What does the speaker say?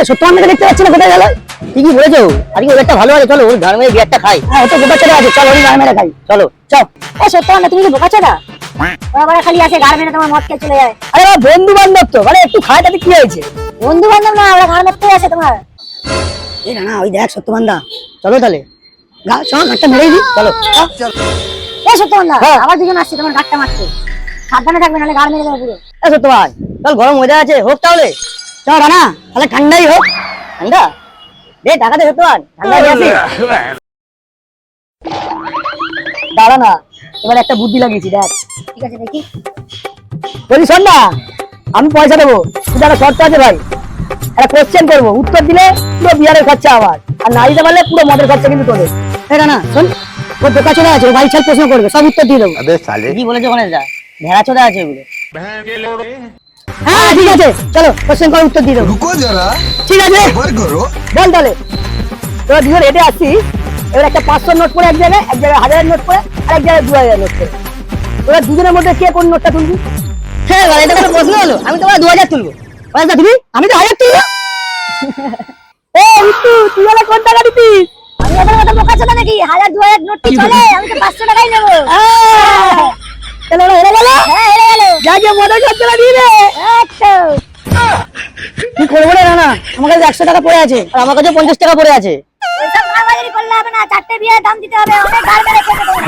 সত্যবানকে দেখতে পাচ্ছি না, কোথায় গেল? ঠিকই বলেছো, আজকে ওদেরটা ভালো আছে, চলো ওর ঘর মেরে বিয়ারটা খাই। হ্যাঁ, ওটা বোকা চলে আছে, চলো ওই ঘর মেরে খাই, চলো চল। সত্যবান তুমি কি বোকা চোদা? ওরা খালি আসে ঘর মেরে তোমার মদ খেয়ে চলে যায়। আরে বন্ধু বান্ধব তো, মানে একটু খায়, তাতে কি হয়েছে? বন্ধু বান্ধব না, ওরা ঘর মারতে আসে তোমার। এই না ওই দেখ সত্যবান্দা, চলো তাহলে ঘাটটা মেরেই দিই, চলো। সত্যবান্দা আবার দুজন আসছে তোমার ঘাটটা মারতে, সাবধানে থাকবে নাহলে ঘাড় মেরে দেবে পুরো। সত্যবান চল, গরম ওয়েদার আছে, হোক তাহলে চল রানা, তাহলে ঠান্ডাই হোক। ঠান্ডা দে টাকা দে সত্যবান, ঠান্ডা হয়ে আসি। দাঁড়া না, এবার একটা বুদ্ধি লাগিয়েছি, দেখ। ঠিক আছে দেখি। বলি শোন না, আমি পয়সা দেবো, কিন্তু একটা শর্ত আছে ভাই। একটা কোশ্চেন করবো, উত্তর দিলে পুরো বিয়ারের খরচা আমার, আর না দিতে পারলে পুরো মদের খরচা কিন্তু তোদের। হ্যাঁ না শোন, ওর বোকা চলে আছে, ভাই ছাল প্রশ্ন করবে, সব উত্তর দিয়ে দেবো। কি বলেছে ওখানে, যা ভেড়া চলে আছে ওগুলো। হ্যাঁ ঠিক আছে, চলো কোশ্চেন করে উত্তর দিয়ে দেবো। ঠিক আছে বল তাহলে। তোরা দুজন হেঁটে আসছিস, এবার একটা 500 নোট করে এক জায়গায় 1000 নোট করে, আর এক জায়গায় 2000 নোট করে। তোরা দুজনের মধ্যে কে কোন নোটটা তুলবি? হ্যাঁ এটা কোনো প্রশ্ন হলো? আমি তোমার 2000 তুলবো। তুমি? আমি তো 1000 তুলবো। তুই বলে কোন টাকা দিতিস? আমি এবার ওটা বোকা চোদা নাকি, 1000 2000 নোট চলে, আমি তো 500 টাকাই নেবো। চলো হেরে গেল। হ্যাঁ হেরে গেল, যা গিয়ে মদের খরচা দিয়ে দে। কি করবো রে না, আমার কাছে 100 টাকা পড়ে আছে, আর আমার কাছে 50 টাকা পড়ে আছে। ওইসব মারামারি করলে হবে না, 4টে বিয়ের দাম দিতে হবে, অনেক গাল মেরে খেতে হবে।